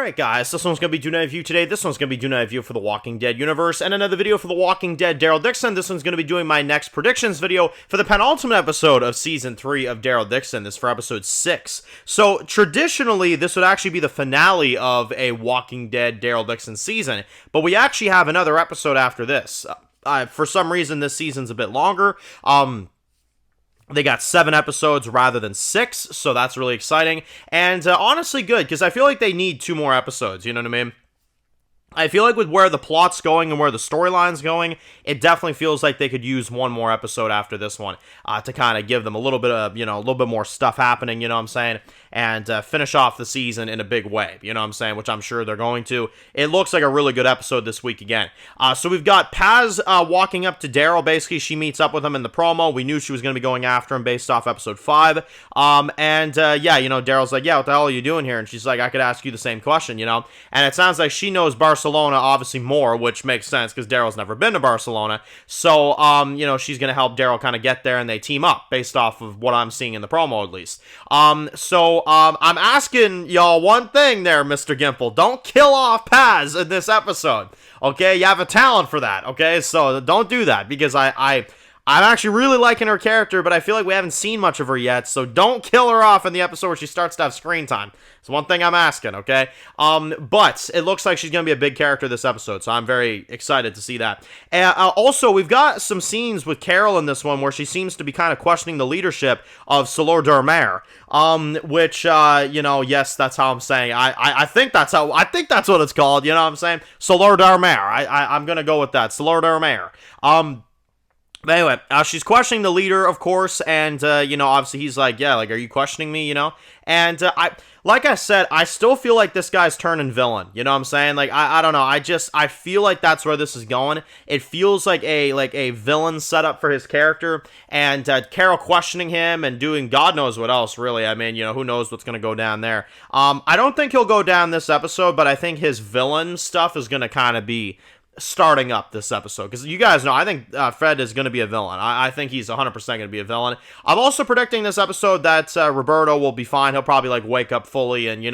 Alright guys, this one's going to be doing a review today. This one's going to be doing a review for the Walking Dead universe, and another video for the Walking Dead Daryl Dixon. This one's going to be doing my next predictions video for the penultimate episode of Season 3 of Daryl Dixon. This is for Episode 6. So, traditionally, this would actually be the finale of a Walking Dead Daryl Dixon season, but we actually have another episode after this. For some reason, this season's a bit longer. They got 7 episodes rather than 6, so that's really exciting, and honestly good, because I feel like they need 2 more episodes, you know what I mean? I feel like with where the plot's going and where the storyline's going, it definitely feels like they could use 1 more episode after this one to kind of give them a little bit of, a little bit more stuff happening, you know what I'm saying? And finish off the season in a big way, you know what I'm saying? Which I'm sure they're going to. It looks like a really good episode this week again. So we've got Paz walking up to Daryl. Basically, she meets up with him in the promo. We knew she was going to be going after him based off episode 5. Daryl's like, yeah, what the hell are you doing here? And she's like, I could ask you the same question, you know? And it sounds like she knows Barcelona obviously more, which makes sense because Daryl's never been to Barcelona. So, she's going to help Daryl kind of get there, and they team up based off of what I'm seeing in the promo, at least. I'm asking y'all one thing there, Mr. Gimple. Don't kill off Paz in this episode, okay? You have a talent for that, okay? So don't do that, because I'm actually really liking her character, but I feel like we haven't seen much of her yet, so don't kill her off in the episode where she starts to have screen time. It's one thing I'm asking, okay? But it looks like she's going to be a big character this episode, so I'm very excited to see that. Also, we've got some scenes with Carol in this one where she seems to be kind of questioning the leadership of Solor Dormer, which, yes, that's how I'm saying. I think that's what it's called, you know what I'm saying? Solor Dormer. I'm going to go with that. Solor Dormer. But anyway, she's questioning the leader, of course, and, obviously he's like, yeah, like, are you questioning me, you know? And, like I said, I still feel like this guy's turning villain, you know what I'm saying? Like, I don't know, I feel like that's where this is going. It feels like a villain setup for his character, and, Carol questioning him and doing God knows what else, really. I mean, who knows what's gonna go down there. I don't think he'll go down this episode, but I think his villain stuff is gonna kind of be starting up this episode, because you guys know I think Fred is going to be a villain. I think he's 100% going to be a villain. I'm also predicting this episode that Roberto will be fine. He'll probably like wake up fully and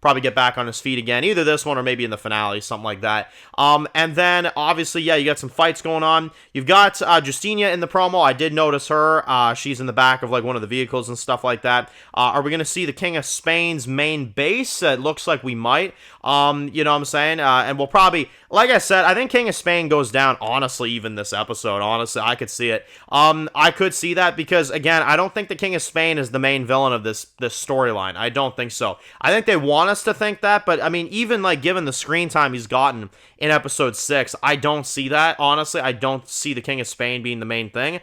probably get back on his feet again, either this one or maybe in the finale, something like that. And then obviously, yeah, you got some fights going on. You've got Justinia in the promo. I did notice her. She's in the back of like one of the vehicles and stuff like that. Are we going to see the King of Spain's main base? It looks like we might. You know what I'm saying? And we'll probably, like I said, I think King of Spain goes down, honestly, even this episode. Honestly, I could see it. I could see that because, again, I don't think the King of Spain is the main villain of this storyline. I don't think so. I think they want us to think that, but, I mean, even, like, given the screen time he's gotten in episode 6, I don't see that, honestly. I don't see the King of Spain being the main thing.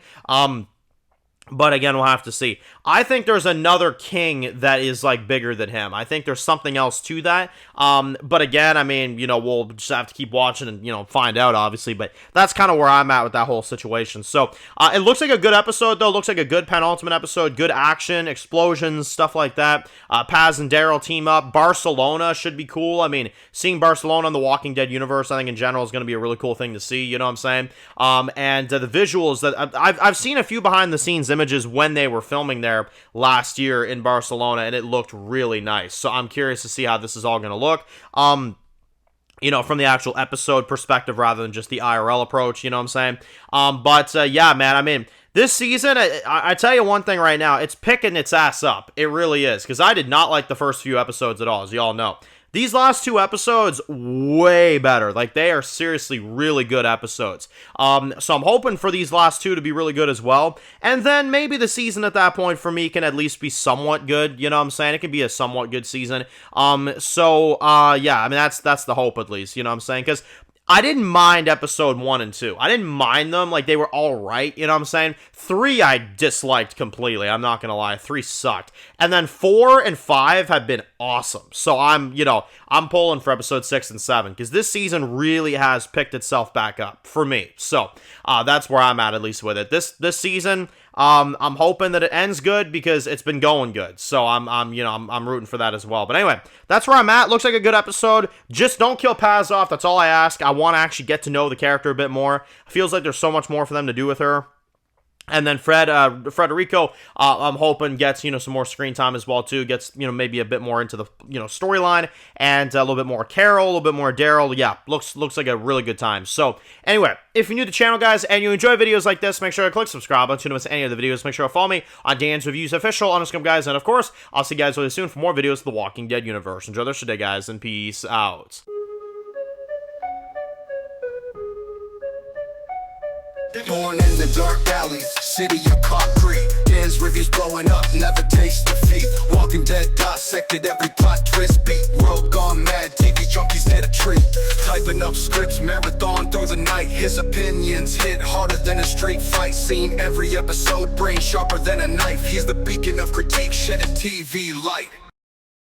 But again, we'll have to see. I think there's another king that is, like, bigger than him. I think there's something else to that. But again, I mean, we'll just have to keep watching and, find out, obviously. But that's kind of where I'm at with that whole situation. So, it looks like a good episode, though. It looks like a good penultimate episode. Good action, explosions, stuff like that. Paz and Daryl team up. Barcelona should be cool. I mean, seeing Barcelona in the Walking Dead universe, I think in general is going to be a really cool thing to see. You know what I'm saying? And the visuals that I've seen a few behind the scenes images when they were filming there last year in Barcelona, and it looked really nice. So I'm curious to see how this is all going to look. From the actual episode perspective rather than just the IRL approach, you know what I'm saying? Yeah, man, I mean, this season, I tell you one thing right now, it's picking its ass up. It really is, because I did not like the first few episodes at all, as you all know. These last 2 episodes, way better. Like, they are seriously really good episodes. So I'm hoping for these last 2 to be really good as well. And then maybe the season at that point for me can at least be somewhat good. You know what I'm saying? It can be a somewhat good season. Yeah, I mean, that's the hope at least. You know what I'm saying? Because I didn't mind episode 1 and 2. I didn't mind them. Like, they were all right, you know what I'm saying? 3 I disliked completely. I'm not gonna lie. 3 sucked. And then 4 and 5 have been awesome. So I'm pulling for episode 6 and 7, because this season really has picked itself back up for me. So, that's where I'm at least with it. This season, I'm hoping that it ends good because it's been going good. So I'm rooting for that as well. But anyway, that's where I'm at. Looks like a good episode. Just don't kill Paz off. That's all I ask. I want to actually get to know the character a bit more. Feels like there's so much more for them to do with her. And then Federico, I'm hoping gets, some more screen time as well too. Gets, maybe a bit more into the, storyline, and a little bit more Carol, a little bit more Daryl. Yeah, looks like a really good time. So anyway, if you're new to the channel, guys, and you enjoy videos like this, make sure to click subscribe button to miss any of the videos. Make sure to follow me on Dan's Reviews Official on Instagram, guys. And of course, I'll see you guys really soon for more videos of the Walking Dead universe. Enjoy the rest of your day, guys, and peace out. Born in the dark alleys, city of concrete. Dan's reviews blowing up, never taste defeat. Walking Dead dissected every plot twist beat. World gone mad, TV junkies hit a treat. Typing up scripts, marathon through the night. His opinions hit harder than a straight fight scene. Every episode, brain sharper than a knife. He's the beacon of critique, shedding TV light.